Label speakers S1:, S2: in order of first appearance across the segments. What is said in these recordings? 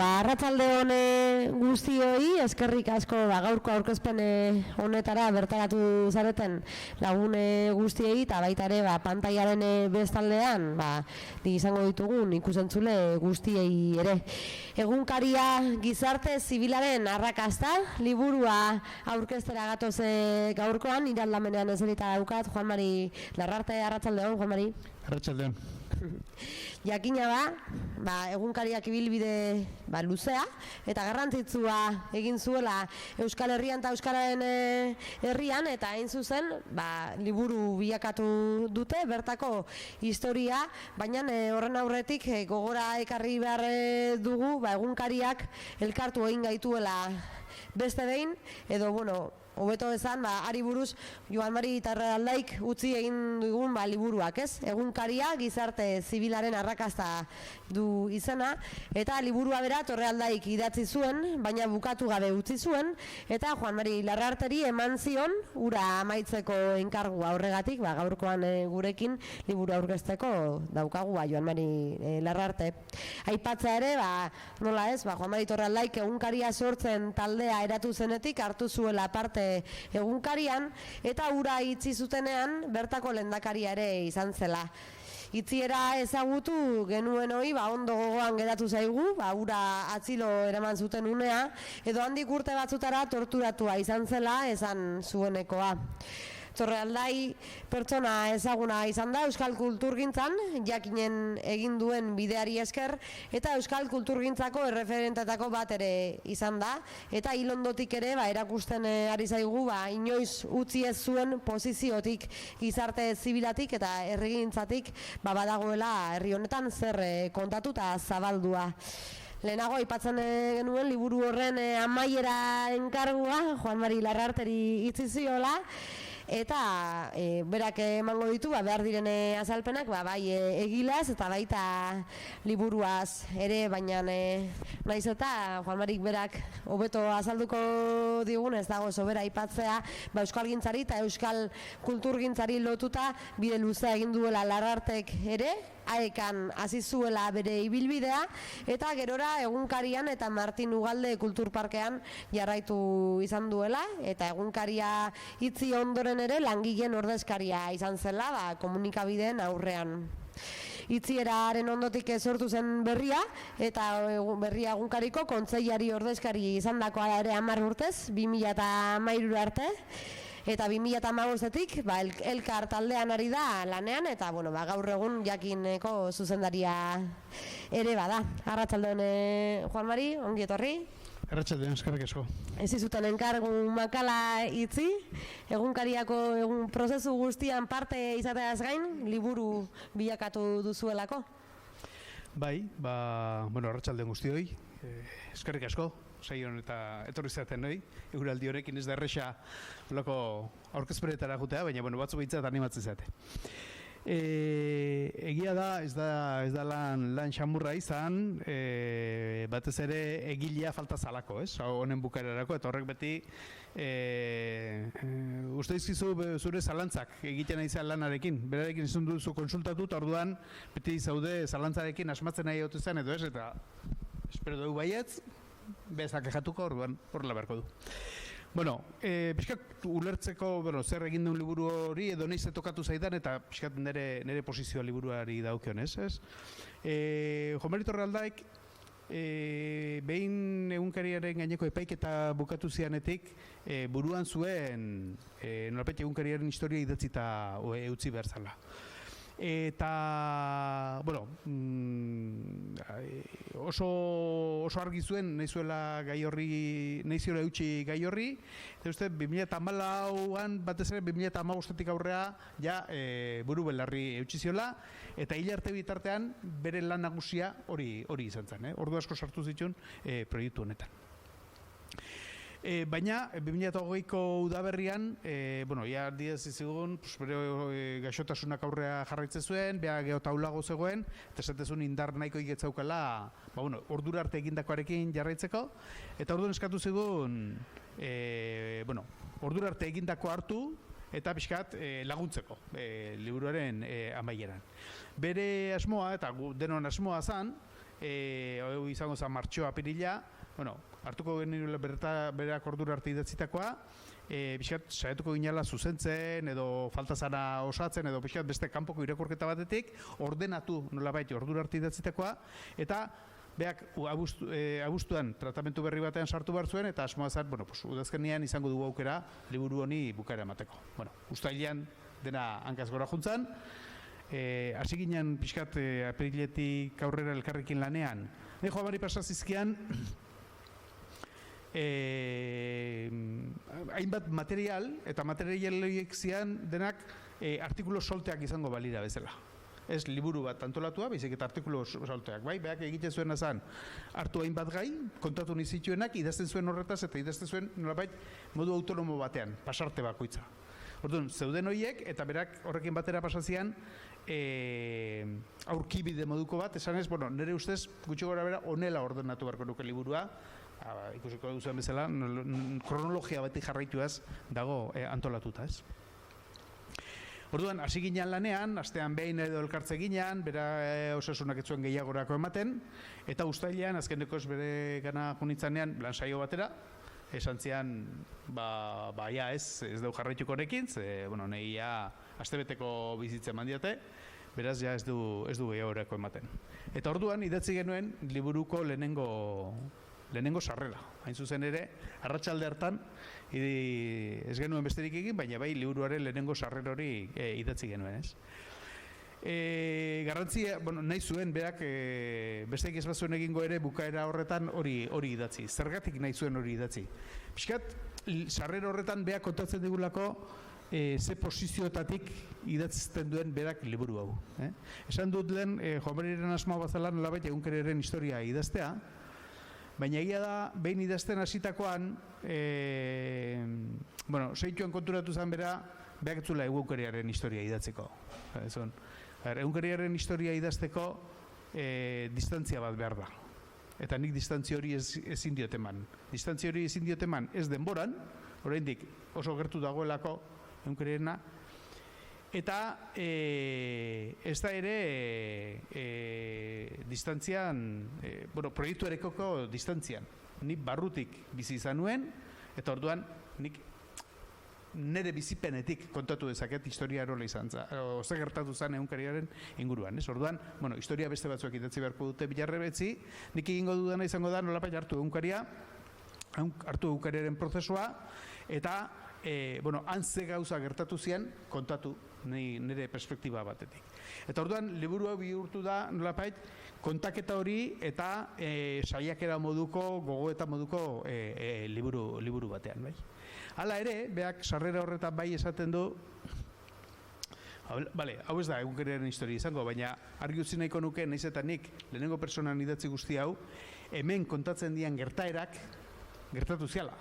S1: arratsalde hone guztioi, eskerrik asko gaurko aurkezpen honetara bertaratu zareten lagune guztiei, eta baita ere pantailaren bestaldean izango ditugun ikusentzule guztiei ere. Egunkaria gizarte zibilaren arrakasta liburua aurkeztera gatoz gaurkoan, nire aldamenean ezerita daukat Juan Mari Larrarte. Arratsaldeon, Juan Mari.
S2: Arratsaldeon.
S1: Jakina egunkariak ibilbide luzea eta garrantzitsua egin zuela Euskal Herrian eta Euskararen herrian, eta hain zuzen liburu bilakatu dute bertako historia, baina horren aurretik gogora ekarri behar dugu egunkariak elkartu egin gaituela beste behin, edo hobeto esan, ari buruz Joan Mari Tarraldaik utzi egin dugun liburuak, ez? Egunkaria gizarte zibilaren arrakasta du izena, eta liburua bera Torrealdaik idatzi zuen, baina bukatu gabe utzi zuen, eta Juan Mari Larrarteri eman zion ura amaitzeko enkargua. Horregatik, gaurkoan gurekin liburu aurkezteko daukagu Joan Mari Larrarte. Aipatzea ere, nola ez, Juan Mari Torrealdaik egunkaria sortzen taldea eratu zenetik hartu zuela parte egunkarian, eta ura itzi zutenean bertako lehendakaria ere izan zela. Itziera ezagutu genuen hori, ondo gogoan geratu zaigu, ura atzilo eraman zuten unea, edo handik urte batzutara torturatua izan zela esan zuenekoa. Torrealdai pertsona ezaguna izan da Euskal Kulturgintzan, jakinen egin duen bideari esker, eta Euskal Kulturgintzako erreferentetako bat ere izan da, eta hilondotik ere erakusten ari zaigu inoiz utzi ez zuen posiziotik, gizarte zibilatik eta herrigintzatik badagoela herri honetan zer kontatu eta zabaldua. Lehenago aipatzen genuen liburu horren amaiera enkargua Juan Mari Larrarteri itzi ziola, eta berak emango ditu behar diren azalpenak bai egilaz eta baita liburuaz ere, baina naiz eta Juan Marik berak hobeto azalduko digun, ez dago sobera aipatzea Euskal Gintzari eta Euskal Kulturgintzari lotuta bide luzea egin duela Larrartek ere, aekan hasi zuela bere ibilbidea, eta gerora egunkarian eta Martin Ugalde Kulturparkean jarraitu izan duela, eta egunkaria itzi ondoren ere langileen ordezkaria izan zela komunikabideen aurrean. Itzieraren ondotik sortu zen berria, eta berria egunkariko kontseilari ordezkari izan dakoa ere 10 urtez, 2013 arte, eta 2015-etik elkar taldean ari da lanean, eta gaur egun jakineko zuzendaria ere bada. Arratsaldeon Juan Mari, ongi etorri.
S2: Arratsaldeon, eskerrik asko.
S1: Ez izuten enkargu makala itzi, egunkariako egun prozesu guztian parte izateaz gain, liburu bilakatu duzuelako?
S2: Bai, arratsaldeon guztioi, eskerrik asko, saion eta etorri zaten noi, eguraldi horrekin ez da erresa olako aurkezpenetara jutea, baina batzu behintzat animatzen zate. Egia da, ez da lan xamurra izan, batez ere egilea falta zalako, honen bukaerarako, eta horrek beti uste dizkizu zure zalantzak egiten nahi zan lanarekin, berarekin izan duzu konsultatu, eta orduan beti zaude zalantzarekin asmatzen nahi hautu zen, edo ez, eta espero dugu baietz, bezak ejatuko, orduan horrela beharko du. Piskat ulertzeko zer egin duen liburu hori edo nahi zetokatu zaidan, eta piskat nire posizioa liburuari daukionez, ez? Juan Mari Torrealdaik behin egunkariaren gaineko epaiketa bukatu zianetik buruan zuen nolapet egunkariaren historia idatzita utzi behar zala. Eta, oso argi zuen nahi zuela gai horri, nahi zuela eutxi gai horri, eta uste 2014an, batez ere 2015etik aurrea, buru belarri eutxi ziola, eta hil arte bitartean bere lan nagusia hori izan zen, ordu asko sartu zituen proiektu honetan. Baina, 2008ko udaberrian, diez izigun, bere gaixotasunak aurrea jarraitzen zuen, beha geotaulago zegoen, eta esatezun indar nahiko igetzaukala, ordura arte egindakoarekin jarraitzeko, eta orduan eskatu zigun, ordura arte egindako hartu, eta pixkat laguntzeko liburuaren amaieran. Bere asmoa, eta denon asmoa zan, izango zen martxoa apirila, bueno, hartuko genuen berak ordura arte idatzitakoa, pixkat saiatuko ginela zuzentzen edo faltazara osatzen edo pixkat beste kanpoko irakurketa batetik ordenatu nolabait ordura arte idatzitakoa eta beak abuztuan tratamentu berri batean sartu behar zuen eta asmoa zen, bueno, udazkenean izango dugu aukera liburu honi bukaera emateko. Bueno, uztailean dena hankaz gora juntzan, hasi ginen pixkat apiriletik aurrera elkarrekin lanean. Joamari pasazizkian, hainbat material, eta materialoiek zian denak artikulu solteak izango balira bezala. Ez liburu bat antolatua, baizik eta artikulu solteak, bai? Beak egiten zuen azan, hartu hainbat gai, kontatu nizituenak, idazten zuen horretaz, eta idazten zuen nolabait modu autonomo batean, pasarte bakoitza. Orduan, zeuden horiek, eta berak horrekin batera pasazian, aurkibide moduko bat, esan ez, bueno, nire ustez, gutxi gora bera, onela ordenatu beharko nuke liburua, ikusiko duzuen bezala, kronologia beti jarraituaz dago antolatuta, ez? Orduan, hasi ginean lanean, astean behin edo elkartze ginean, bera osasunak etzuen gehiagorako ematen, eta uztailean, azkenekoz bere gana junitzanean, lan saio batera, esan zian, ja ez dau jarraituko honekin, bueno, nahi ja astebeteko bizitzen mandiate, beraz ja ez du gehiagorako ematen. Eta orduan, idatzi genuen liburuko lehenengo sarrera. Hain zuzen ere, arratsalde hartan, ez genuen besterik egin, baina bai liburuaren lehenengo sarrera hori idatzi genuen, ez? Garrantzia, bueno, nahi zuen, berak besteik ez bazuen egingo ere bukaera horretan hori idatzi. Zergatik nahi zuen hori idatzi? Piskat, sarrera horretan berak kontatzen digulako ze posizioetatik idatzten duen berak liburu hau. Esan dut lehen, Joamariren asmoa bazala nolabait egunkariaren historia idaztea, baina egia da, behin idazten hasitakoan, bueno, seituen konturatu zen bera, beak etzula egunkariaren historia idatzeko. Egunkariaren historia idazteko distantzia bat behar da. Eta nik distantzia hori ezin diot eman. Distantzia hori ezin diot eman ez denboran, oraindik oso gertu dagoelako egunkariarena, eta ez da ere distantzian, bueno, proiektu erekoko distantzian. Nik barrutik bizi izan nuen, eta orduan nik nire bizipenetik kontatu dezaket historia erola izan za, oze gertatu zen egunkariaren inguruan, ez? Orduan, bueno, historia beste batzuak idatzi beharko dute bilarrebetzi, nik egingo dudana izango da nolapait hartu egunkariaren prozesua, eta bueno, antze gauza gertatu zian kontatu nire perspektiba batetik. Eta orduan, liburu hau bihurtu da nolapait kontaketa hori eta saiakera moduko, gogoeta moduko liburu batean, bai? Hala ere, beak sarrera horretan bai esaten du, hau ez da egunkariaren historia izango, baina argi utzi nahiko nuke, nahiz eta nik lehenengo personan idatzi guzti hau, hemen kontatzen dian gertaerak gertatu ziala.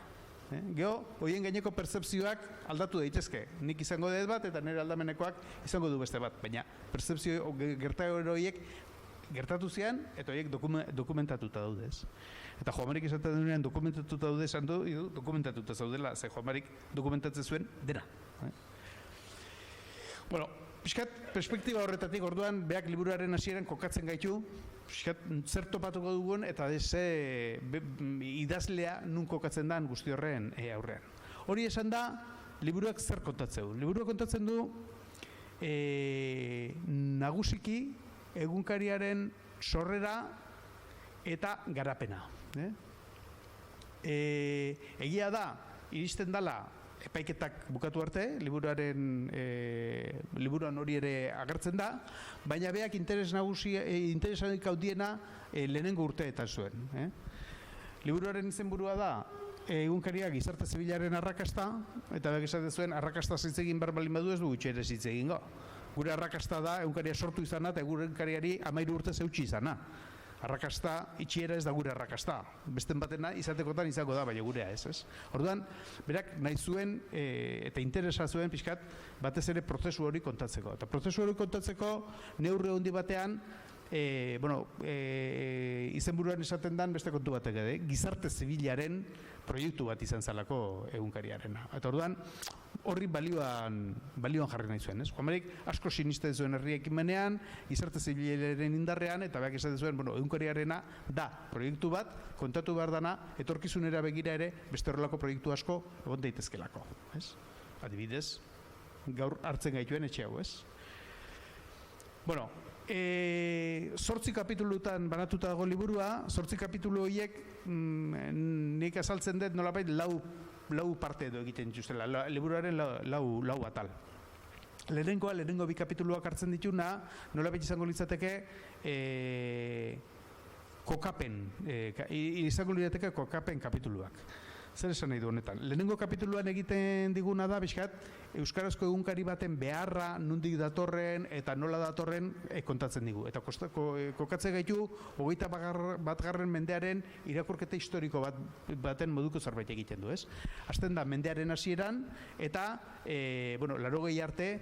S2: Gero, horien gaineko pertzepzioak aldatu daitezke. Nik izango dut bat eta nire aldamenekoak izango du beste bat, baina pertzepzio gertaera horiek gertatu zian eta horiek dokumentatuta daudez. Eta Joamarik esaten duenean dokumentatuta daude esan du, dokumentatuta zaudela, ze Joamarik dokumentatzen zuen dena. Bueno, pixkat perspektiba horretatik orduan beak liburuaren hasieran kokatzen gaitu, pixkat zer topatuko dugun eta idazlea nun kokatzen dan guzti horren aurrean. Hori esan da, liburuak zer kontatzen du? Liburuak kontatzen du nagusiki egunkariaren sorrera eta garapena. Egia da, iristen dala epaiketak bukatu arte, liburuan hori ere agertzen da, baina beak interesanik handiena lehenengo urteetan zuen. Liburuaren izenburua da egunkaria gizarte zibilaren arrakasta, eta beak esaten zuen arrakasta zitzegin behar balin badu ez du gutxi ere zitzegingo. Gure arrakasta da egunkaria sortu izana eta egunkariari 13 urte zeutsi izana. Arrakasta itxiera ez da gure arrakasta. Besten batena izatekotan izango da, baina gurea ez. Orduan, berak nahi zuen eta interesa zuen pixkat batez ere prozesu hori kontatzeko. Eta prozesu hori kontatzeko neurri handi batean, izenburuan esaten dan beste kontu batek gizarte zibilaren proiektu bat izan zalako egunkariarena. Eta orduan, horri balioan jarri nahi zuen, ez? Juan Marik asko siniste zuen herri ekimenean, gizarte zibilaren indarrean, eta beak esaten zuen, egunkariarena da proiektu bat, kontatu behar dana, etorkizunera begira ere, beste horrelako proiektu asko egon daitezkelako, ez? Adibidez, gaur hartzen gaituen etxe hau, ez? 8 kapitulutan banatuta dago liburua, 8 kapitulu horiek nik azaltzen dut nolabait lau parte edo egiten dituztela, liburuaren lau atal. Lehenengo 2 kapituluak hartzen dituna, nolabait izango litzateke kokapen, izango litzateke kokapen kapituluak. Zer esan nahi du honetan? Lehenengo kapituluan egiten diguna da, bizkat, euskarazko egunkari baten beharra, nondik datorren eta nola datorren kontatzen digu. Eta kokatzen gaitu, 21. mendearen irakurketa historiko baten moduko zerbait egiten du, ez? Hasten da, mendearen hasieran, eta, 80 arte,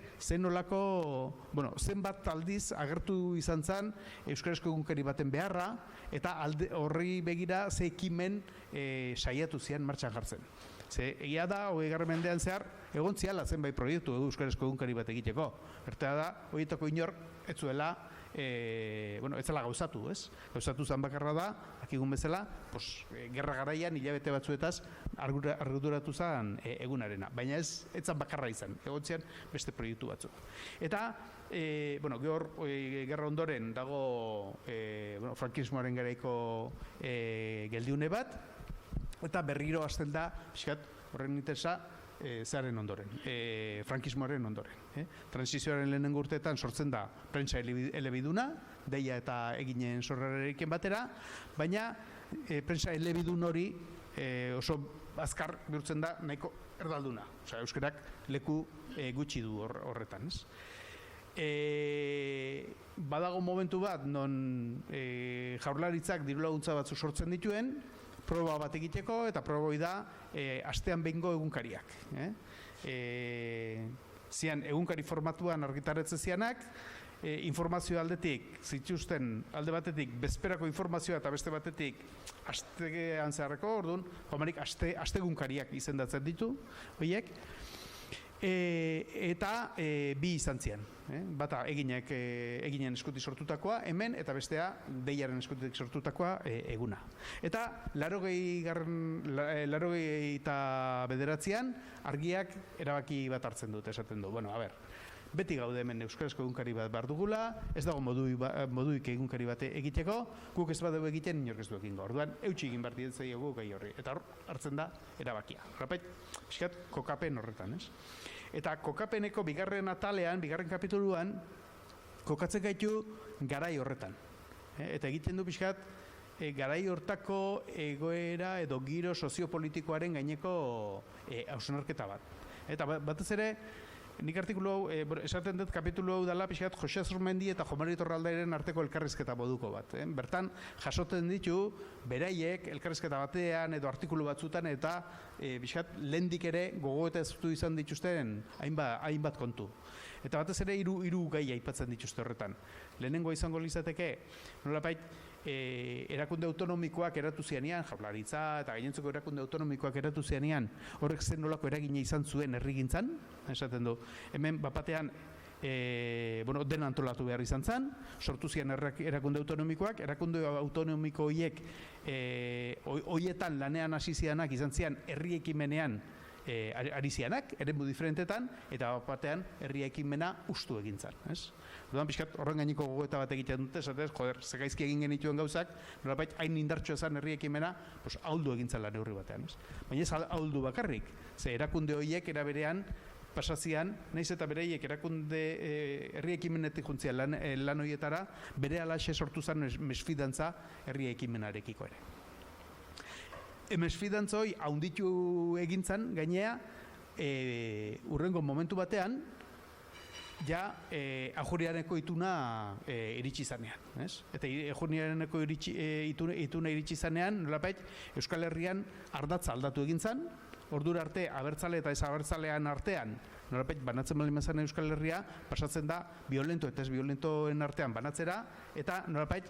S2: zenbat aldiz agertu izan zen euskarazko egunkari baten beharra, eta horri begira ze ekimen saiatu zian martxan jartzen. Ze egia da, 20. mendean zehar, egon ziala zenbait proiektu euskarazko egunkari bat egiteko. Bertea da, horietako inor, ez zuela, ez zela gauzatu, ez? Gauzatu zan bakarra da, akigun bezala, gerra garaian, hilabete batzuetaz, arduratu zen egunarena. Baina ez zan bakarra izan, egon zian beste proiektu batzuk. Eta, gehor, gerra ondoren dago frankismoaren garaiko geldiune bat, eta berriro hasten da, horren interesa, zearen ondoren, frankismoaren ondoren. Transizioaren lehenengo urteetan sortzen da prentsa elebiduna, deia eta eginen sorrarekin batera, baina prentsa elebidun hori oso azkar bihurtzen da nahiko erdalduna. Osea, euskerak leku gutxi du horretan, ez? Badago momentu bat non jaurlaritzak diru laguntza batzu sortzen dituen, proba bat egiteko, eta proba hori da astean behingo egunkariak. Zian egunkari formatuan argitaretzen zianak, informazio aldetik zituzten alde batetik bezperako informazioa eta beste batetik astean zeharreko, orduan, Jomarik aste egunkariak izendatzen ditu, horiek, eta bi izan zian. Bata eginen eskutik sortutakoa hemen, eta bestea deiaren eskutik sortutakoa eguna. Eta 89an argiak erabaki bat hartzen dut, esaten du. Beti gaude hemen euskarazko egunkari bat behar dugula, ez dago moduik egunkari bat egiteko, guk ez badugu egiten, inork ez du egingo. Orduan, eutxi egin behar ditzen zaiogu gai horri. Eta hor, hartzen da, erabakia. Rapait, pixkat, kokapen horretan, ez? Eta kokapeneko bigarren atalean, bigarren kapituluan, kokatzen gaitu garai horretan. Eta egiten du pixkat, garai hortako egoera edo giro soziopolitikoaren gaineko hausnarketa bat. Eta batez ere, nik artikulu hau, esaten dut kapitulu hau dela pixkat Jose Azurmendi eta Jomari Torraldairen arteko elkarrizketa moduko bat. Bertan, jasoten ditu, beraiek elkarrizketa batean edo artikulu batzutan eta pixkat lehendik ere gogoeta eztu izan dituzten hainbat kontu. Eta batez ere hiru gai aipatzen dituzte horretan. Lehenengo izango litzateke, nolapait, erakunde autonomikoak eratu zianean, jaurlaritza eta gainontzeko erakunde autonomikoak eratu zianean, horrek zen nolako eragina izan zuen herrigintzan, esaten du, hemen bapatean dena antolatu behar izan zen, sortu zian erakunde autonomikoak, erakunde autonomiko horiek horietan lanean hasi zianak izan zian herri ekimenean ari zianak, eremu diferentetan, eta batean herri ekimena ustu egintzan. Dudan pixkat horren gaineko gogoeta bat egiten dute, esatez, zegaizki egin genituen gauzak, nolapait hain indartxo ezan herri ekimena, ahuldu egintzan lan neurri batean. Baina ez ahuldu bakarrik, ze erakunde horiek eraberean pasazian, nahiz eta bereiek erakunde herri ekimenetik juntzian lan horietara, bere alaxe sortu zen mesfidantza herri ekimenarekiko ere. Mesfidantza hori haunditu egintzan, gainea, urrengo momentu batean, ja Ajurriareneko ituna iritsi zanean. Eta Ajurriareneko ituna iritsi zanean, nolapait, Euskal Herrian ardatza aldatu egintzan, ordura arte, abertzale eta ez abertzalean artean, nolapait, banatzen bali mazan Euskal Herria, pasatzen da, violento eta ez violentoen artean banatzera, eta nolapait,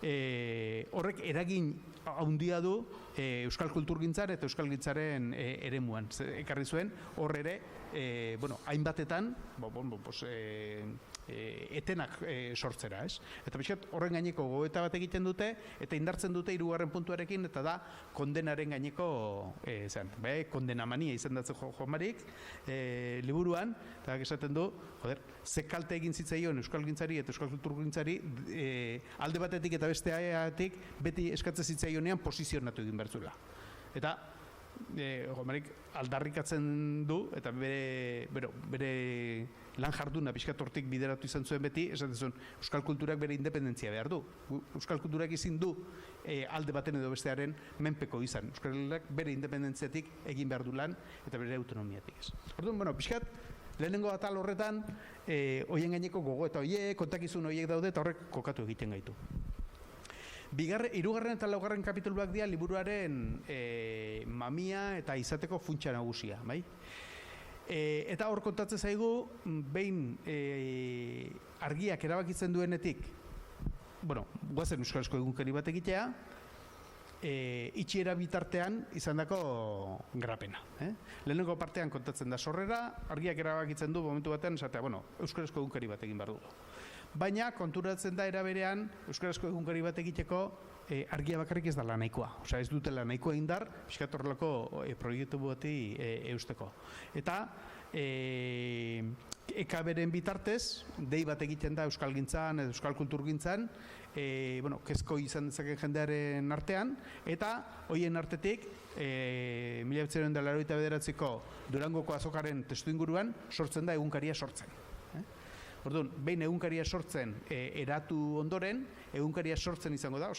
S2: horrek eragin handia du euskal kulturgintzan eta euskalgintzaren eremuan. Ekarri zuen, hor ere, hainbatetan, etenak sortzera, ez? Eta pixkat horren gaineko gogoeta bat egiten dute, eta indartzen dute hirugarren puntuarekin, eta da kondenaren gaineko, kondenamania izendatzen jomarik, liburuan, eta esaten du, ze kalte egin zitzaion euskalgintzari eta euskal kulturgintzari, alde batetik eta besteatik beti eskatzen zitzaionean posizionatu egin bertzula. Eta Gomarik aldarrikatzen du eta bere lan jarduna pixkat hortik bideratu izan zuen beti, esaten zuen euskal kulturak bere independentzia behar du. Euskal kulturak ezin du alde baten edo bestearen menpeko izan. Euskalak bere independentziatik egin behar du lan eta bere autonomiatik ez. Orduan, pixkat lehenengo atal horretan hoien gaineko gogo eta hoiek, kontakizun hoiek daude eta horrek kokatu egiten gaitu. Hirugarren eta laugarren kapituluak dira liburuaren mamia eta izateko funtsa nagusia, bai? Eta hor kontatzen zaigu, behin argiak erabakitzen duenetik, guazen euskarazko egunkari bat egitea, itxiera bitartean izandako grapena. Lehenengo partean kontatzen da sorrera, argiak erabakitzen du momentu batean esatea, euskarazko egunkari bat egin behar dugu. Baina konturatzen da era berean euskarazko egunkari bat egiteko argia bakarrik ez da nahikoa. Osea, ez dutela nahikoa indar pixkat horrelako proiektu bati eusteko. Eta EKB-ren bitartez, dei bat egiten da euskalgintzan edo euskal kulturgintzan, kezko izan dezaken jendearen artean, eta hoien artetik 1989ko Durangoko azokaren testuinguruan sortzen da egunkaria sortzen. Orduan, behin egunkaria sortzen eratu ondoren, egunkaria sortzen izango da,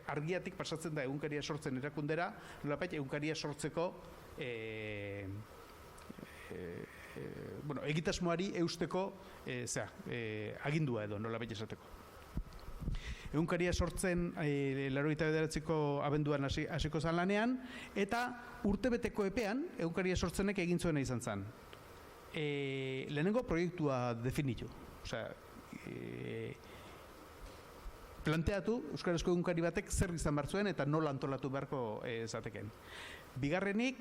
S2: argiatik pasatzen da egunkaria sortzen erakundera, nolapait egunkaria sortzeko egitasmoari eusteko agindua edo nolapait esateko. Egunkaria sortzen 89ko abenduan hasiko zan lanean, eta urtebeteko epean egunkaria sortzenek egin zuena izan zen. Lehenengo proiektua definitu. Planteatu euskarazko egunkari batek zer izan behar zuen eta nola antolatu beharko zateken. Bigarrenik,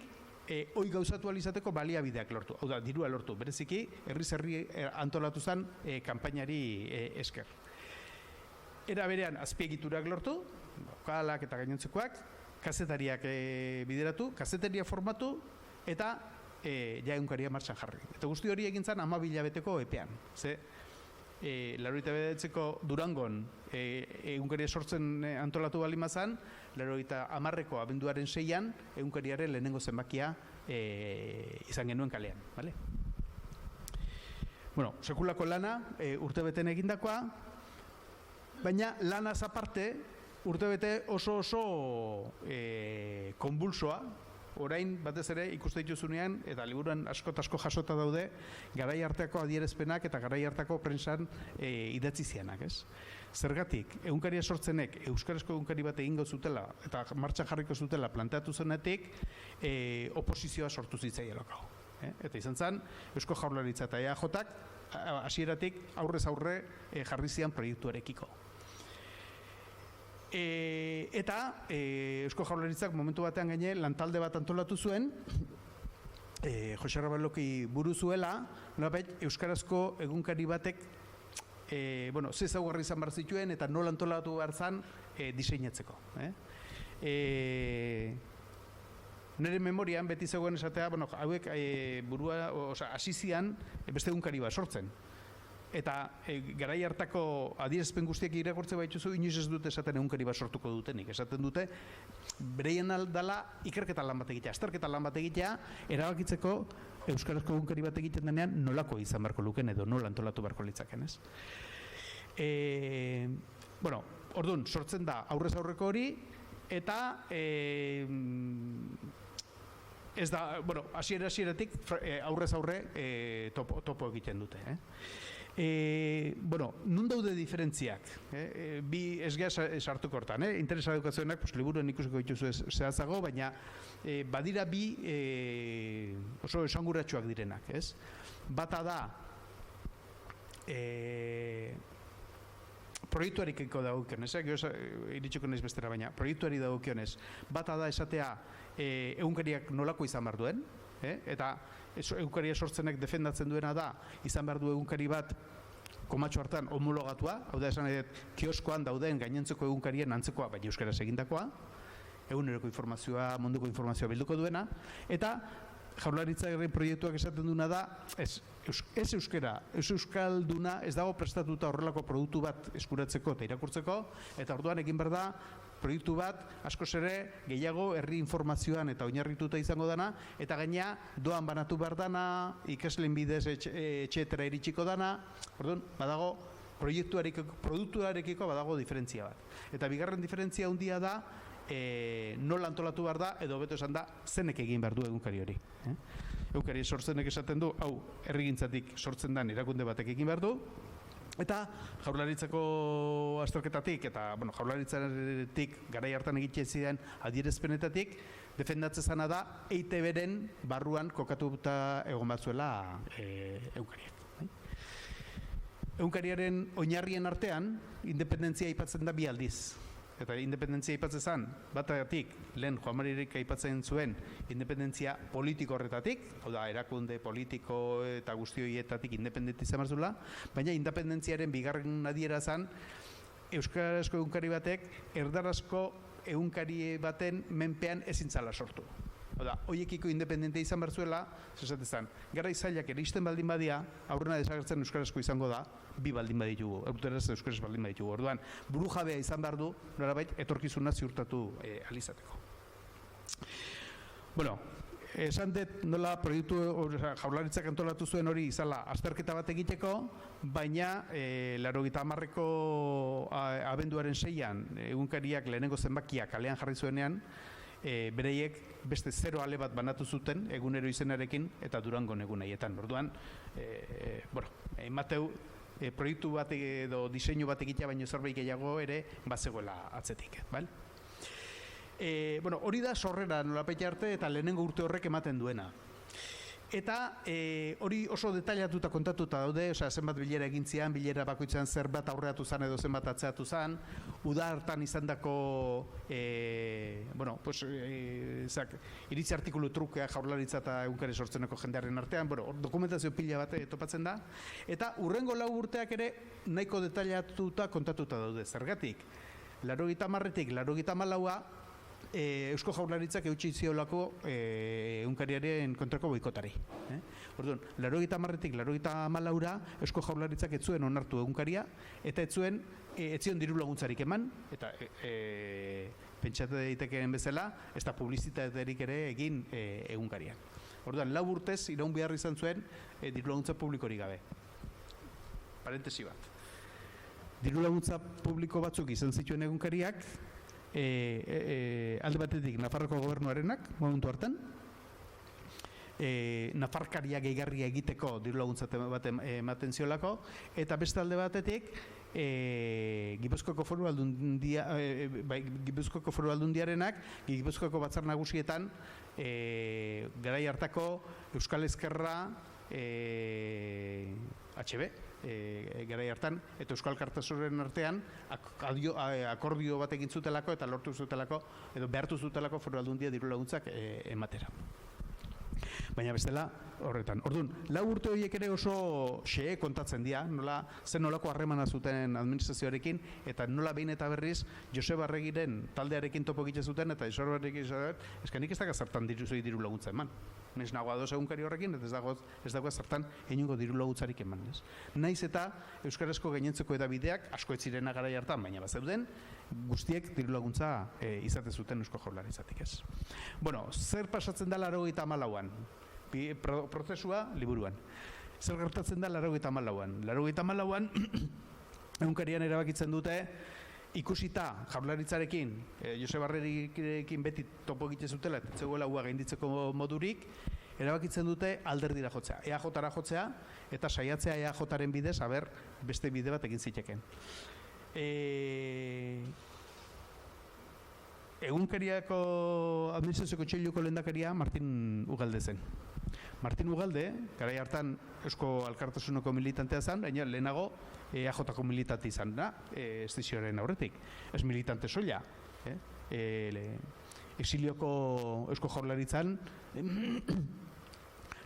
S2: hoi gauzatu alizateko baliabideak lortu, hau da, dirua lortu, bereziki, herri antolatu zen kanpainari esker. Era berean, azpiegiturak lortu, lokalak eta gainontzekoak, kazetariak bideratu, kazetaria formatu, eta egunkaria martxan jarri. Eta guzti hori egin zen 12 hilabeteko epean. 89ko Durangon egunkaria sortzen antolatu bali mazan, 90ko abenduaren 6an egunkariaren lehenengo zenbakia izan genuen kalean. Sekulako lana urtebeten egindakoa, baina lanaz aparte urtebete oso konbulsoa, orain batez ere ikuste dituzunean eta liburuan asko jasota daude garai arteako adierazpenak eta garai hartako prentsan idatzi zianak, ez? Zergatik, egunkaria sortzenek euskarazko egunkari bat egingo zutela eta martxan jarriko zutela planteatu zenetik oposizioa sortu zitzaielako. Eta izan zen, Eusko Jaurlaritza eta EAJak hasieratik aurrez aurre jarri zian proiektuarekiko. Eta Eusko Jaurlaritzak momentu batean gaine lantalde bat antolatu zuen, Jose Rabaloki buru zuela, euskarazko egunkari batek ze ezaugarri izan behar zituen eta nola antolatu behar zan diseinatzeko. Nire memorian beti zegoen esatea, hauek burua, hasi zian beste egunkari bat sortzen. Eta garai hartako adierazpen guztiak irakurtze baituzu, inoiz ez dute esaten egunkari bat sortuko dutenik. Esaten dute, bereien aldala ikerketa lan bat egitea, azterketa lan bat egitea, erabakitzeko euskarazko egunkari bat egiten denean nolako izan beharko luken edo nola antolatu beharko litzaken, ez? Orduan, sortzen da aurrez aurreko hori, eta ez da, hasieratik aurrez aurre topo egiten dute, nun daude diferentziak? Bi esgea sartuko hortan, interesa edukazioenak liburuen ikusiko dituzu zehatzago, baina badira bi oso esanguratsuak direnak, ez? Bata da proiektuarekiko dagokionez, iritsiko naiz bestera, baina proiektuari dagokionez, bata da esatea egunkariak nolako izan behar duen, eta egunkaria sortzenek defendatzen duena da, izan behar du egunkari bat komatxo hartan homologatua, hau da esan edo kioskoan dauden gainentzeko egunkarien antzekoa, baina euskaraz egindakoa, eguneroko informazioa, munduko informazioa bilduko duena, eta Jaurlaritzaren proiektuak esaten duna da, ez euskera, ez euskalduna ez dago prestatuta horrelako produktu bat eskuratzeko eta irakurtzeko, eta orduan egin behar da, proiektu bat, askoz ere, gehiago herri informazioan eta oinarrituta izango dana, eta gaina doan banatu behar dana, ikasleen bidez etxetera iritsiko dana, orduan, badago, produktuarekiko badago diferentzia bat. Eta bigarren diferentzia handia da, nola antolatu behar da, edo beto esan da, zenek egin behar du egunkari hori. Egunkari sortzenek esaten du, hau, herrigintzatik sortzen den erakunde batek egin behar du, eta Jaurlaritzako azterketatik, eta Jaurlaritzatik garai hartan egiten ziren adierazpenetatik, defendatzen zana da, EITB-ren barruan kokatuta egon batzuela egunkariak. Egunkariaren oinarrien artean, independentzia aipatzen da bi aldiz. Eta independentzia aipatzen zen, batatik, lehen Juan Maririk aipatzen zuen independentzia politiko horretatik, hau da, erakunde politiko eta guztioietatik independenti izan behar zuela, baina independentziaren bigarren adiera zen, euskarazko egunkari batek, erdarazko egunkari baten menpean ezin zala sortu. Hau da, hoiekiko independente izan behar zuela, zesate zen, gara izailak eristen baldin badia, aurrena desagertzen euskarazko izango da, bi baldin baditugu, euskaraz euskaraz baldin baditugu. Orduan, buru jabea izan behar du, norabait, etorkizuna ziurtatu alizateko. Bueno, esan dut nola proiektu Jaurlaritzak antolatu zuen hori izala azterketa bat egiteko, baina 90ko abenduaren 6an egunkariak lehenengo zenbakiak kalean jarri zuenean, bereiek beste 0 ale bat banatu zuten egunero izenarekin eta Durangon eguneietan. Orduan, emateu proiektu bat edo diseinu bat egitea baino zerbait gehiago ere bazegoela atzetik, bai? Hori da sorrera nolapait arte eta lehenengo urte horrek ematen duena. Eta hori oso detailatuta kontatuta daude, zenbat bilera egin zian, bilera bakoitzean zerbat aurreatu zan edo zenbat atzeatu zan, uda hartan izan dako iritzi artikulu trukea Jaurlaritza eta egunkari sortzeneko jendearen artean, dokumentazio pila bat topatzen da, eta urrengo 4 urteak ere nahiko detailatuta kontatuta daude. Zergatik, 90tik 94a Eusko Jaurlaritzak eutsi ziolako egunkariaren kontrako boikotari. Orduan, 90tik 94ra Eusko Jaurlaritzak ez zuen onartu egunkaria, eta ez zion diru laguntzarik eman, eta pentsatu daitekeen bezala, ez da publizitaterik ere egin egunkarian. Orduan, 4 urtez iraun behar izan zuen diru laguntza publikorik gabe. Parentesi bat. Diru laguntza publiko batzuk izan zituen egunkariak, alde batetik Nafarroko gobernuarenak momentu hartan, nafarkaria gehigarria egiteko diru laguntza bat ematen ziolako, eta beste alde batetik Gipuzkoako Foru Aldundiarenak Gipuzkoako Batzar Nagusietan garai hartako Euskal Ezkerra HB garai hartan eta Euskal Kartasuren artean akordio bat egin zutelako eta lortu zutelako edo behartu zutelako Foru Aldundia diru laguntzak ematera. Baina bestela horretan. Orduan, 4 urte horiek ere oso xe kontatzen dira, nolako harremana zuten administrazioarekin, eta nola behin eta berriz Joseba Arregiren taldearekin topo egite zuten, eta Joseba Arregiren eskanik ez dago zertan diru laguntza eman. Ez nago ados egunkari horrekin, ez dago zertan inongo diru laguntzarik eman. Naiz eta euskarazko gainentzeko edabideak asko ez ziren garai hartan, baina bazeuden, guztiek diru laguntza izate zuten Eusko Jaurlaritzatik, ez. Zer pasatzen da 94an? Prozesua liburuan. Zer gertatzen da 94an? 94an egunkarian erabakitzen dute ikusita Jaurlaritzarekin, Joseba Arregirekin beti topo egite zutela, eta zegoela ua gainditzeko modurik, erabakitzen dute alderdira jotzea, EAJ-ra jotzea, eta saiatzea EAJ-ren bidez, beste bide bat egin ziteken. Egunkariako administrazio kontseiluko lehendakaria Martin Ugalde zen. Martin Ugalde, garai hartan Eusko Alkartasuneko militantea zen, baina lehenago EAJ-ko militante izan da, estizioaren aurretik. Ez militante soila. Exilioko Eusko Jaurlaritzan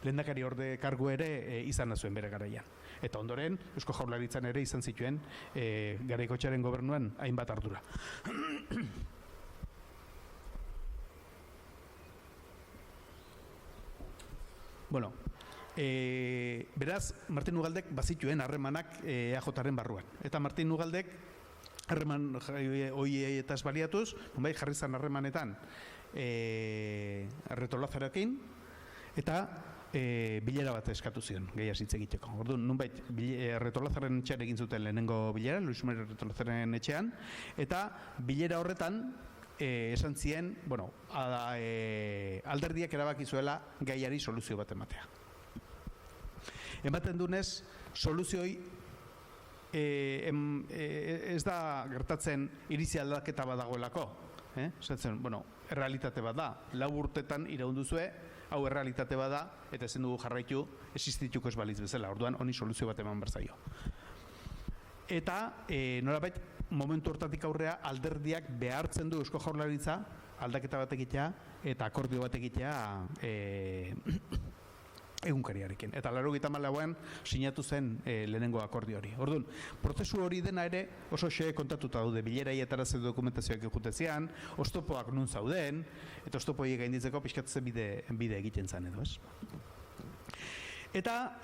S2: lehendakari orde kargu ere izan zuen bere garaian. Eta ondoren, Eusko Jaurlaritzan ere izan zituen Garaikotxearen gobernuan hainbat ardura. Bueno, beraz, Martin Ugaldek bazituen harremanak EAJ-aren barruan. Eta Martin Ugaldek harreman horietaz baliatuz, jarri zan harremanetan Retolazarekin, eta bilera bat eskatu zion, gehiaz hitz egiteko. Orduan, nunbait, Retolazaren etxean egin zuten lehenengo bilera, Luis Maria Retolazaren etxean, eta bilera horretan, esan zien, bueno, alderdiak erabaki zuela gaiari soluzio bat ematea. Ematen dunez, soluzioi ez da gertatzen iritzi aldaketa bat dagoelako. Zaten, bueno, errealitate bat da. 4 urtetan iraunduzue, hau errealitate bat da, eta ezin dugu jarraitu, existituko ez balitz bezala. Orduan, honi soluzio bat eman berzaio. Eta, nolabait, momentu hortatik aurrea alderdiak behartzen du Eusko Jaurlaritza aldaketa bat egitea eta akordio bat egitea egunkariarekin. Eta 94an sinatu zen lehenengo akordio hori. Orduan, prozesu hori dena ere oso xe kontatuta daude, bileraietara ze dokumentazioak egutezian, oztopoak nun zauden, eta oztopo horiek gainditzeko pixkatzen bide egiten zen edo, ez? Eta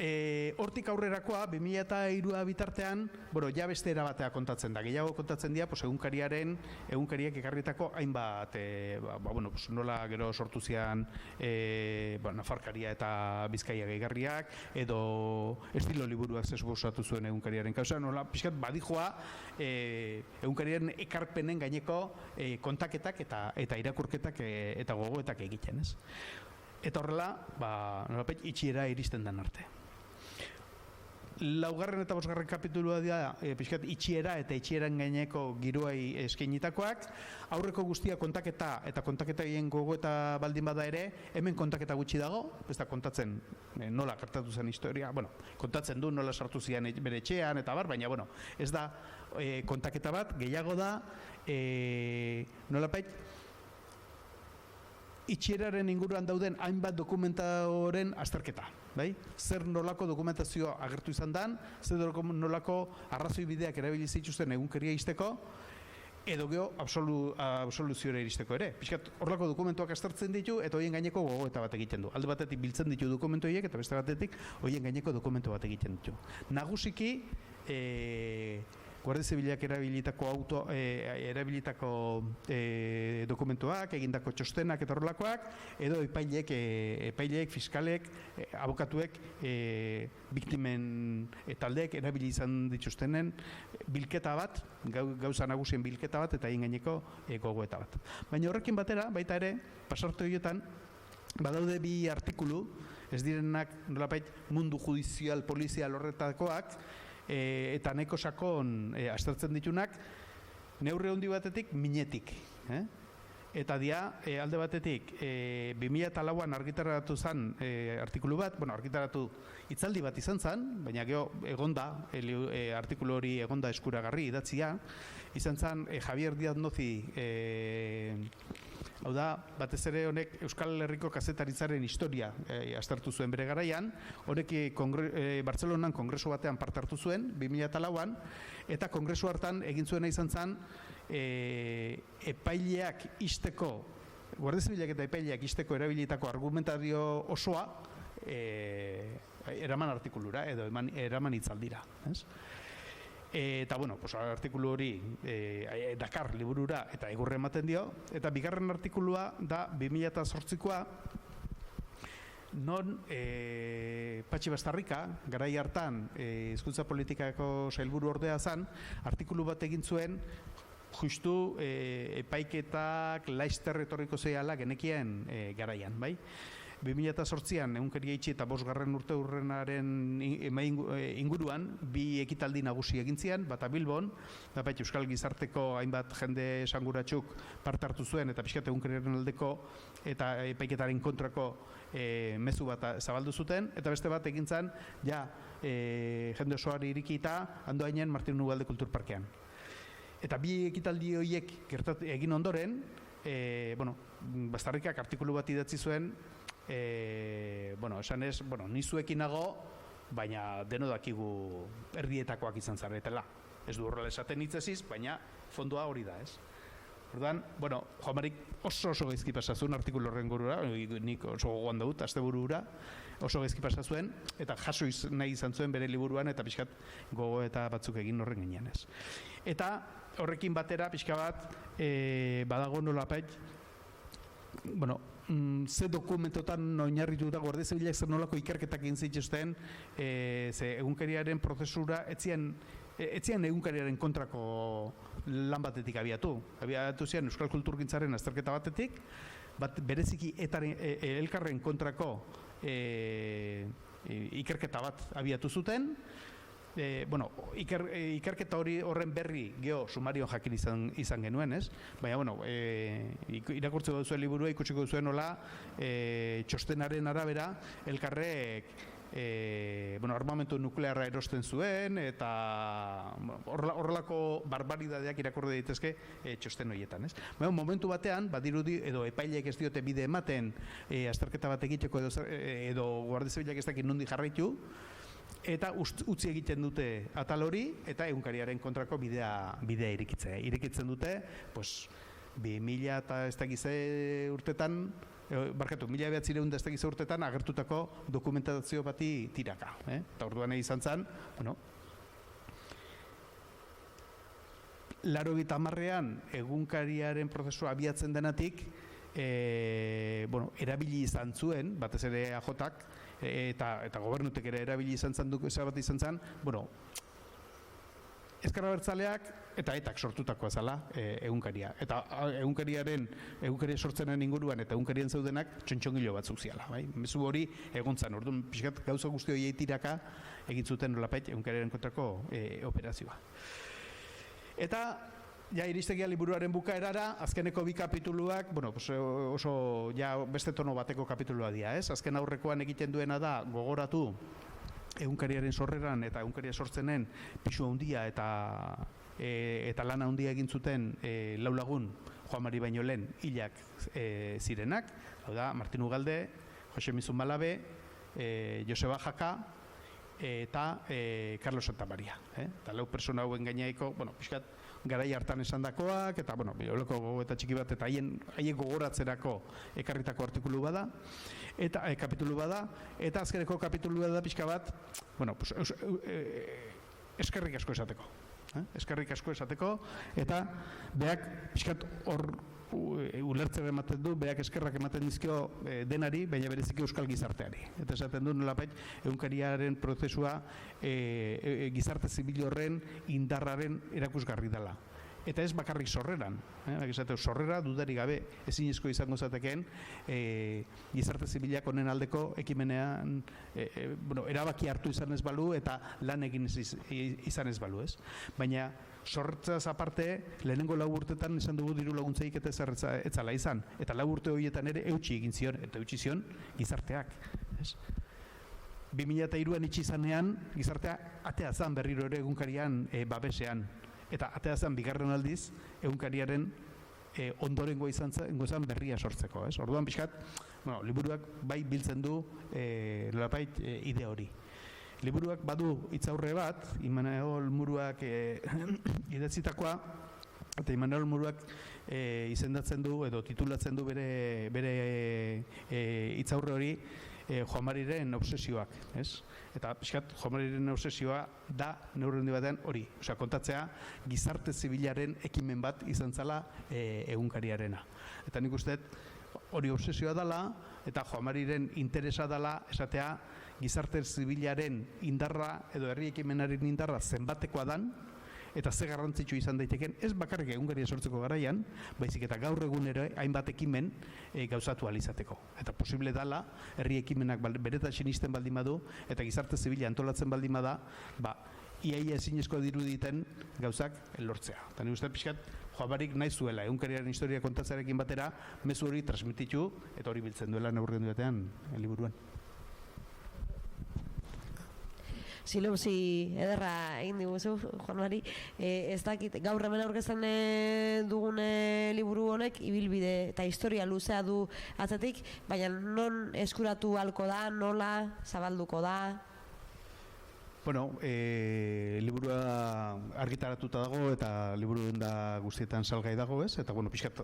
S2: hortik aurrerakoa, 2003 bitartean, bueno, ja beste erabatea kontatzen da. Gehiago kontatzen dira, egunkariak ekarritako hainbat, nola gero sortu zian Nafarkaria eta Bizkaia gehigarriak, edo estilo liburuak zesbosatu zuen egunkariaren kausa, nola pixkat badijoa egunkariaren ekarpenen gaineko kontaketak eta irakurketak eta gogoetak egiten, ez? Eta horrela, nolapet, itxiera iristen den arte. 4. eta 5. kapitulua dira pixkat itxiera eta itxieran gaineko giroai eskainitakoak. Aurreko guztia kontaketa eta kontaketaien gogoeta baldin bada ere, hemen kontaketa gutxi dago, ez da kontatzen nola gertatu zen historia, kontatzen du nola sartu zian bere etxean eta bar, baina ez da kontaketa bat, gehiago da nolapet, itxieraren inguruan dauden hainbat dokumentaoren azterketa, bai? Zer nolako dokumentazioa agertu izan dan, zer nolako arrazoi bideak erabili zituzten egunkeria izteko, edo geho absoluzioa iristeko ere. Piskat, horlako dokumentuak aztertzen ditu eta horien gaineko gogoeta bat egiten du. Alde batetik biltzen ditu dokumentu horiek eta beste batetik horien gaineko dokumentu bat egiten ditu. Nagusiki, Guardia Zibilak erabilitako dokumentuak, egindako txostenak eta horrelakoak, edo epaileek, fiskalek, abokatuek, biktimen taldeek erabili izan dituztenen bilketa bat, gauza nagusien bilketa bat eta egin gaineko gogoeta bat. Baina horrekin batera, baita ere, pasarte horietan, badaude 2 artikulu, ez direnak nolapait mundu judizial, polizial horretakoak, eta nahiko sakon aztertzen ditunak, neurri handi batetik minetik. Eta dia, alde batetik, 2004an argitaratu zen artikulu bat, argitaratu hitzaldi bat izan zen, baina gero egonda, artikulu hori egonda eskuragarri idatzia, izan zen Javier Díaz Nozi, hau da, batez ere honek Euskal Herriko kazetaritzaren historia aztertu zuen bere garaian, honek Bartzelonan kongresu batean parte hartu zuen, 2004an, eta kongresu hartan egin zuena izan zen epaileak isteko, Guardia Zibilak eta epaileak isteko erabilitako argumentario osoa eraman artikulura, edo eraman hitzaldira. Eta, artikulu hori Dakar liburura eta egurre ematen dio, eta bigarren artikulua da 2008koa, non Patxi Bastarrika, garai hartan hizkuntza politikako sailburu ordea zen, artikulu bat egin zuen, justu epaiketak laizter etorriko zeiala genekien garaian, bai? 2008an egunkeria itxi eta 5. urte hurrenaren inguruan 2 ekitaldi nagusi egin zian, bata Bilbon, Euskal Gizarteko hainbat jende esanguratsuk parte hartu zuen eta pixkat egunkeriaren aldeko eta epaiketaren kontrako mezu bat zabaldu zuten, eta beste bat egin zen, ja, jende osoari irikita, Andoainen Martin Ugalde Kulturparkean. Eta bi ekitaldi horiek egin ondoren, Bastarrikak artikulu bat idatzi zuen, esan ez, nizuekin nago, baina deno dakigu erdietakoak izan zaretela. Ez du horrela esaten hitzeziz, baina fondua hori da, ez? Orduan, Joan Marik oso gaizki pasazuen artikulu horren gurura, nik oso gogoan dut, asteburu hura, oso gaizki pasazuen, eta jaso nahi izan zuen bere liburuan, eta pixkat gogo eta batzuk egin horren ginean, ez? Eta horrekin batera, pixka bat, badago nolapait, ze dokumentotan oinarrituta Guardia Zibilak zer nolako ikerketak egin zituzten, ze egunkariaren prozesura etzien egunkariaren kontrako lan batetik abiatu ziren Euskal Kulturgintzaren azterketa batetik, bereziki elkarren kontrako ikerketa bat abiatu zuten. Ikerketa horren berri sumarion jakin izan genuen, ez? Baina, irakurtzeko duzuen liburua, ikutsiko duzuen nola, txostenaren arabera, elkarrek armamentu nuklearra erosten zuen, eta horrelako barbaridadeak irakurri daitezke txosten horietan, ez? Baina, momentu batean, badirudi, edo epaileek ez diote bide ematen azterketa bat egiteko, edo Guardia Zibilak ez dakit nondi jarraitu, eta utzi egiten dute atal hori, eta egunkariaren kontrako bidea irikitzen dute, 2000 eta ez dakize urtetan, 1900 ez dakize urtetan agertutako dokumentazio bati tiraka. Eta orduan izan zen, 80ean egunkariaren prozesua abiatzen denatik, erabili izan zuen, batez ere AJak, eta gobernutek ere erabili izan zen bat izan zen, Ezker Abertzaleak eta etak sortutakoa zala egunkaria. Eta egunkaria sortzenen inguruan eta egunkarien zeudenak txontxongilo batzuk ziala. Mezu hori egon zen, orduan pixkat gauza guzti horiei tiraka egin zuten nolapait egunkariaren kontrako operazioa. Eta ja iristegia liburuaren bukaerara, azkeneko bi kapituluak, oso ja beste tono bateko kapitulua dira, ez? Azken aurrekoan egiten duena da gogoratu egunkariaren sorreran eta egunkaria sortzenen pisu handia eta lana handia egin zuten lau lagun Joan Mari baino lehen hilak zirenak, hau da, Martin Ugalde, Jose Mizun Malabe, Joseba Jaka eta Carlos Santamaria. Eta lau persona hauen gainaiko, pixkat, garai hartan esandakoak, eta, oleko gogo eta txiki bat, eta haien gogoratzerako ekarritako artikulu bada, eta kapitulu bada, eta azkeneko kapitulu bada pixka bat, eskerrik asko esateko. Eskerrik asko esateko, eta beak pixkat hor ulertzen ematen du, beak eskerrak ematen dizkio denari, baina bereziki euskal gizarteari. Eta esaten du nolapait egunkariaren prozesua gizarte zibil horren indarraren erakusgarri dela. Eta ez bakarrik sorreran. Sorrera dudari gabe ezinezko izango zatekeen gizarte zibilak honen aldeko ekimenean erabaki hartu izan ez balu eta lan egin izan ez balu, ez? Baina sortzaz aparte, lehenengo 4 urtetan esan dugu diru laguntzaik eta etzala izan. Eta 4 urte horietan ere eutxi egin zion, eta eutxi zion gizarteak. 2003an itxi izanean, gizartea atea zan berriro ere egunkarian babesean. Eta atea zan bigarren aldiz, egunkariaren ondorengo izan zen berria sortzeko. Orduan pixkat, liburuak bai biltzen du nolapait ide hori. Liburuak badu hitzaurre bat, Imanol Muruak idatzitakoa, eta Imanol Muruak izendatzen du edo titulatzen du bere hitzaurre hori Joan Mariren obsesioak, ez? Eta pixkat Joan Mariren obsesioa da neurri batean hori, kontatzea gizarte zibilaren ekimen bat izan zala egunkariarena. Eta nik uste hori obsesioa dela, eta Joan Mariren interesa dela esatea gizarte zibilaren indarra edo herri ekimenaren indarra zenbatekoa dan, eta ze garrantzitsu izan daiteken, ez bakarrik egunkaria sortzeko garaian, baizik eta gaur egun ere hainbat ekimen gauzatu alizateko. Eta posible dala, herri ekimenak beretan sinisten baldin badu, eta gizarte zibila antolatzen baldin bada, iaia ezinezko diruditen gauzak lortzea. Eta nik uste pixkat Joan Marik nahi zuela, egunkariaren historia kontatzearekin batera, mezu hori transmititu, eta hori biltzen duela neurrien duetean liburuan.
S1: Sinopsi ederra egin diguzu, Juan Mari. Ez dakit, gaur hemen aurkezten dugun liburu honek ibilbide eta historia luzea du atzetik, baina non eskuratu halko da, nola zabalduko da?
S2: Bueno, liburua argitaratuta dago eta liburu da guztietan salgai dago, ez? Eta, bueno, pixkat,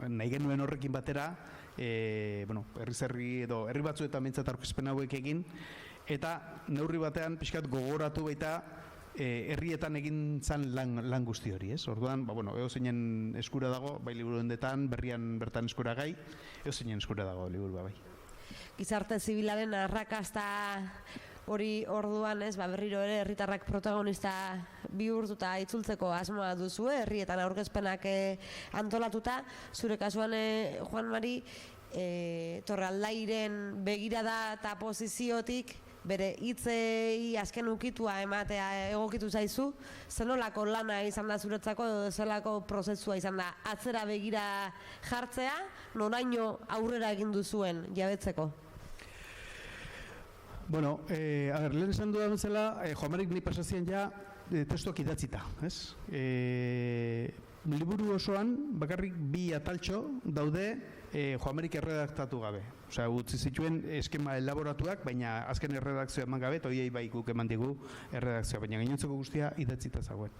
S2: nahi genuen horrekin batera, herri edo herri batzuetan bintzat aurkezpen hauek egin, eta neurri batean pixkat gogoratu baita herrietan egin zan lan guzti hori, ez? Orduan, edozeinen eskura dago, bai liburu dendetan, berrian bertan eskura gai, edozeinen eskura dago liburua bai.
S1: Gizarte zibilaren arrakasta hori orduan, ez, berriro ere herritarrak protagonista bihurtuta itzultzeko asmoa duzu, herrietan aurkezpenak antolatuta, zure kasuan, Juan Mari, Torraldairen begirada eta posiziotik bere hitzei azken ukitua ematea egokitu zaizu, zenolako lana izan da zuretzako edo zelako prozesua izan da atzera begira jartzea, noraino aurrera egin duzuen jabetzeko?
S2: Bueno, lehen esan dudan bezala, Juan Marik ni pasazien ja testuak idatzita, ez? Liburu osoan, bakarrik 2 ataltxo daude Juan Marik erredaktatu gabe. Osea, utzi zituen eskema elaboratuak, baina azken erredakzioa eman gabe, eta horiei bai guk eman digu erredakzioa, baina gainontzeko guztia idatzita zagoen.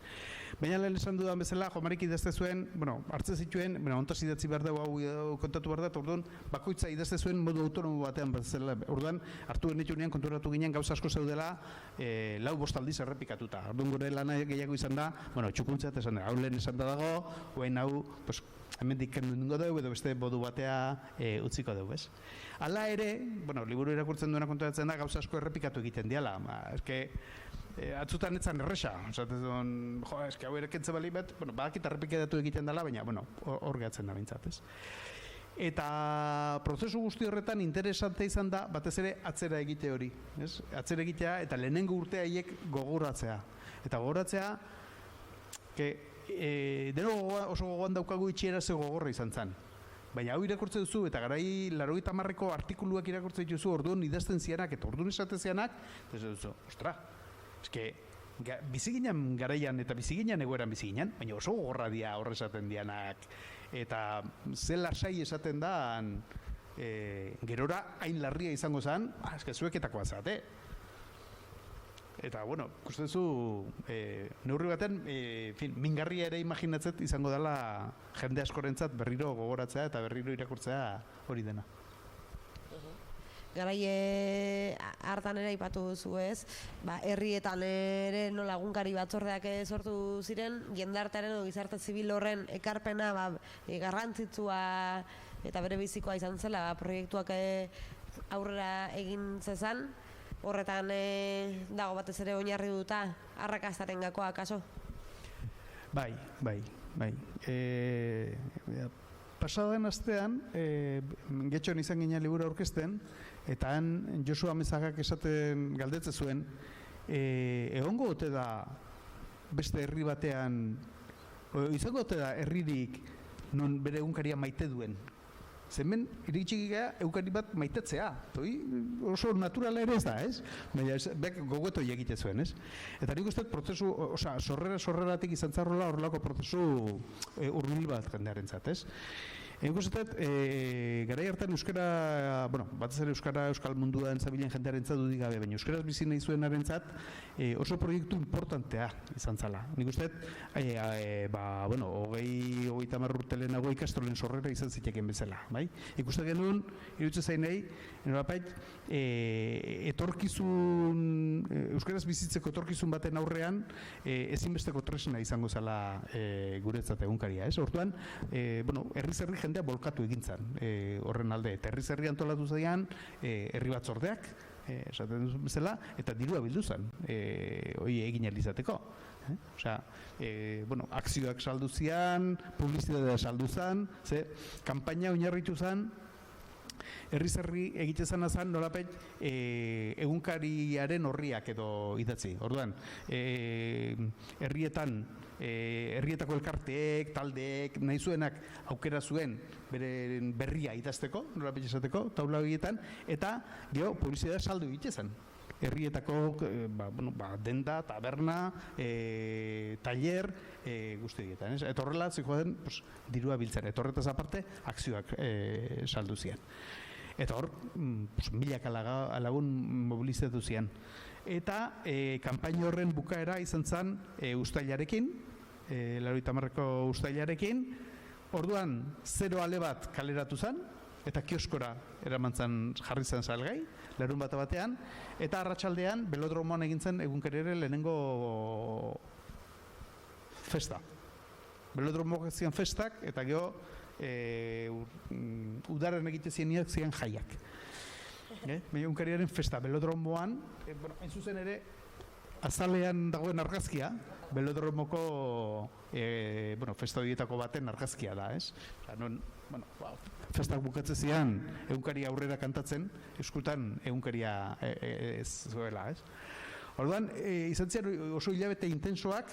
S2: Baina lehen esan dudan bezala, Juan Marik idazte zuen, hartze zituen, ontaz idatzi behar dugu, hau kontatu behar da, orduan, bakoitza idazte zuen modu autonomo batean bezala. Orduan, hartu genitunean konturatu ginen gauza asko zeudela 4-5 aldiz errepikatuta. Orduan gure lana gehiago izan da, txukuntza eta esan da, hau lehen esan da dago, oen hau, hemendik kenduko dugu edo beste modu batea utziko dugu, ez? Hala ere, liburu irakurtzen duena konturatzen da, gauza asko errepikatu egiten diala. Atzutan etzan erresa, eske hau erekentze bali bat, badakit errepikatu egiten dela, baina hor gehatzen da bintzat, ez? Eta prozesu guzti horretan interesante izan da, batez ere atzera egite hori, ez? Atzera egitea eta lehenengo urte haiek gogoratzea. Eta gogoratzea, deno oso gogoan daukagu itxiera ze gogorra izan zen. Baina hau irakurtzen duzu eta garai 80ko artikuluak irakurtzen dituzu orduan idazten zianak eta orduan esaten zianak, eta duzu, ostra, eske biziginan garaian eta biziginan egoeran biziginan, baina oso gogorra dia horre esaten dianak. Eta ze lasai esaten da gerora hain larria izango zen, eske zueketakoa zate. Eta, ikustezu, neurri baten, mingarria ere imaginatzet izango dela jende askorentzat berriro gogoratzea eta berriro irakurtzea hori dena.
S1: Garai hartan ere aipatu duzu, ez? Herrietan ere lagunkari batzordeak sortu ziren, jendartearen edo gizarte zibil horren ekarpena garrantzitsua eta bere bizikoa izan zela, proiektuak aurrera egin zezan. Horretan dago batez ere oinarri duta arrakastaren gakoa, kaso?
S2: Bai. Pasaden astean, getxoan izan ginen liburu aurkezten, eta han Josu Amezagak esaten galdetze zuen, egongo ote da beste herri batean, izango ote da herririk non bere egunkaria maite duen. Zemen, iritsik gara, eukari bat maitetzea. Oso naturala ere ez da, ez? Baina, gogoeto egite zuen, ez? Eta nik uste prozesu, sorreratik izan zarrola horrelako prozesu urbil bat jendearen zat, ez? Nik uste, garai hartan euskara, batez ere euskal munduan zabilen jendearen zat dudik gabe, baina euskaraz bizi nahi zuen arentzat oso proiektu importantea izan zala. Nik uste, 20-30 urte lehenago ikastolen sorrera izan ziteken bezala, bai? Ikusten genuen, irutze zainei, etorkizun, euskaraz bizitzeko etorkizun baten aurrean, ezinbesteko tresna izango zala guretzat egunkaria, ez? Orduan, herri-zerri jendea bolkatu egintzan horren alde, eta herri-zerri antolatu zaian, herri batzordeak, esaten duzu bezala, eta dirua bildu zen, hori egin alizateko. Akzioak saldu zian, publizitatea saldu zen, kampaina oinarritu zen, herri egite zana zen nolapet egunkariaren horriak edo idatzi. Orduan, herrietako elkarteek, taldeek, nahi zuenak aukera zuen bere berria idazteko, nolapet esateko, taula horietan, eta gero publizitatea saldu egite zen. Herrietako denda, taberna, taller, guzti egiten. Eta horrela, zikoa den, dirua biltzen. Eta horretaz aparte, akzioak saldu zian. Eta hor, milaka lagun mobilizatu zian. Eta kanpaina horren bukaera izan zen uztailarekin, 80ko uztailarekin, orduan 0 ale bat kaleratu zen, eta kioskora eramantzan jarri zen salgai, larun batean, eta arratsaldean belodromoan egin zen egunkariaren lehenengo festa. Belodromoak zian festak, eta gero udaren egite zieniak zian jaiak. Egunkariaren festa, belodromoan, hain zuzen ere, azalean dagoen argazkia, belodromoko festa horietako baten argazkia da, ez? Festak bukatzen zian egunkaria aurrera kantatzen, eskutan egunkaria ez zuela, ez? Orduan, izan zian oso hilabete intensoak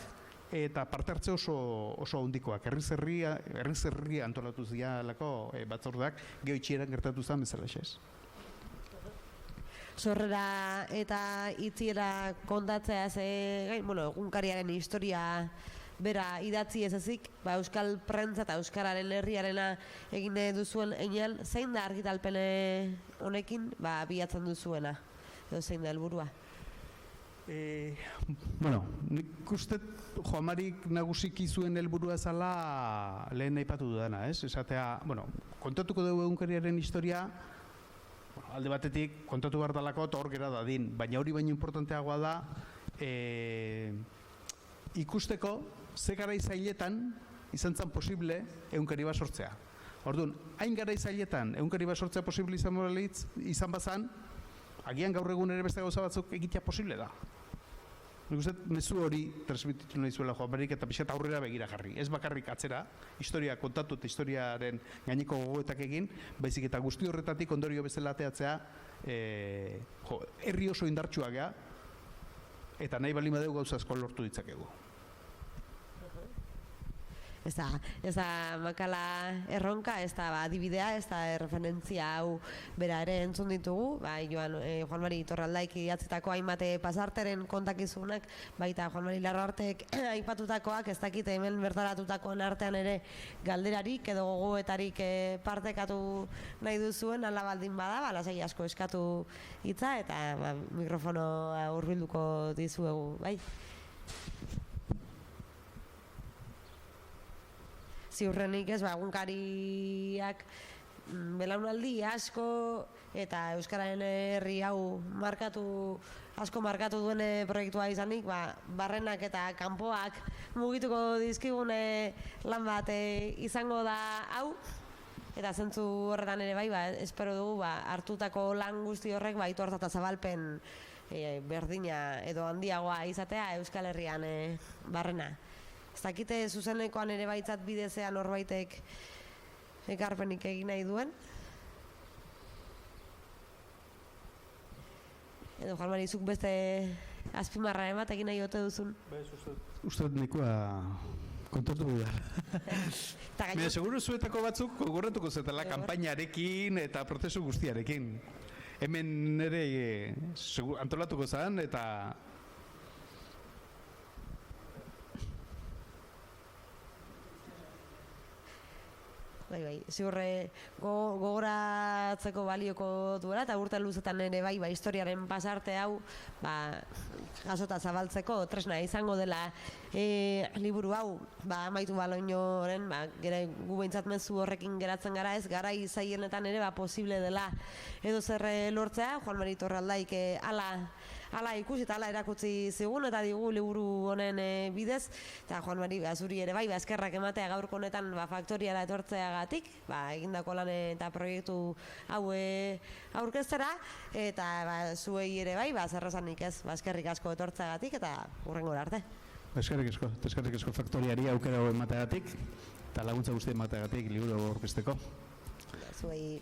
S2: eta parte hartze oso handikoak. Herriz herri antolatu zialako batzordeak geho itxieran gertatu zen bezala, ez?
S1: Sorrera eta itziera kontatzea egunkariaren historia bera idatzi ez ezik, euskal prentza eta euskararen herriarena egin duzuen einean, zein da argitalpen honekin bilatzen duzuena, edo zein da helburua?
S2: Nik uste Joan Marik nagusiki zuen helburua zala lehen aipatu dudana, ez? Esatea, kontatuko dugu egunkariaren historia, alde batetik kontatu behar dalako eta hor gera dadin, baina hori baino importanteagoa da ikusteko ze garai zailetan izan zen posible egunkari bat sortzea. Orduan, hain garai zailetan egunkari bat sortzea posible izan bazan, agian gaur egun ere beste gauza batzuk egitea posible da. Nik uste, mezu hori transmititu nahi zuela Joan Marik eta pixat aurrera begira jarri. Ez bakarrik atzera, historia kontatu eta historiaren gaineko gogoetak egin, baizik eta guzti horretatik ondorio bezala ateatzea herri oso indartsua gea, eta nahi bali madeu gauza asko lortu ditzakegu.
S1: Ez da makala erronka, ez da adibidea, ez da referentzia hau bera ere entzun ditugu, Joan Mari Torraldaik idatzitako hainbat pasarteren kontakizunak, baita Joan Mari Larraartek aipatutakoak, ez dakit hemen bertaratutakoen artean ere galderarik edo gogoetarik partekatu nahi duzuen, ala baldin bada, lasai asko eskatu hitza eta mikrofonoa hurbilduko dizuegu, bai? Ziurrenik ez, egunkariak belaunaldi asko eta euskararen herri hau asko markatu duen proiektua izanik, barrenak eta kanpoak mugituko dizkigune lan bat izango da hau, eta zentzu horretan ere espero dugu hartutako lan guzti horrek itortza eta zabalpen berdina edo handiagoa izatea Euskal Herrian barrena. Ez dakite zuzenekoan ere baitzat bidezean norbaitek ekarpenik egin nahi duen. Edo Joan Mari, zuk beste azpimarra bat egin nahi ote duzun?
S2: Uste nekoa kontatu da. Baina, seguru zuetako batzuk gogoratuko zetela kanpainarekin eta prozesu guztiarekin. Hemen ere antolatuko zen eta
S1: ziurre gogoratzeko balioko duela eta urte luzetan ere historiaren pasarte hau jasota zabaltzeko tresna izango dela liburu hau amaitu baloinoren gero gu behintzat mezu horrekin geratzen gara ez garai zailenetan ere posible dela edo zer lortzea. Joan Mari Torraldaik hala ikusi eta hala erakutsi zigun eta digu liburu honen bidez, eta Joan Mari zuri ere eskerrak ematea gaurko honetan faktoriara etortzeagatik, egindako lan eta proiektu hau aurkeztera, eta zuei ere zerrazanik ez, eskerrik asko etortzeagatik eta hurrengora arte.
S2: Eskerrik asko faktoriari aukera emateagatik eta laguntza guzti emateagatik liburu aurkezteko.
S1: Zuei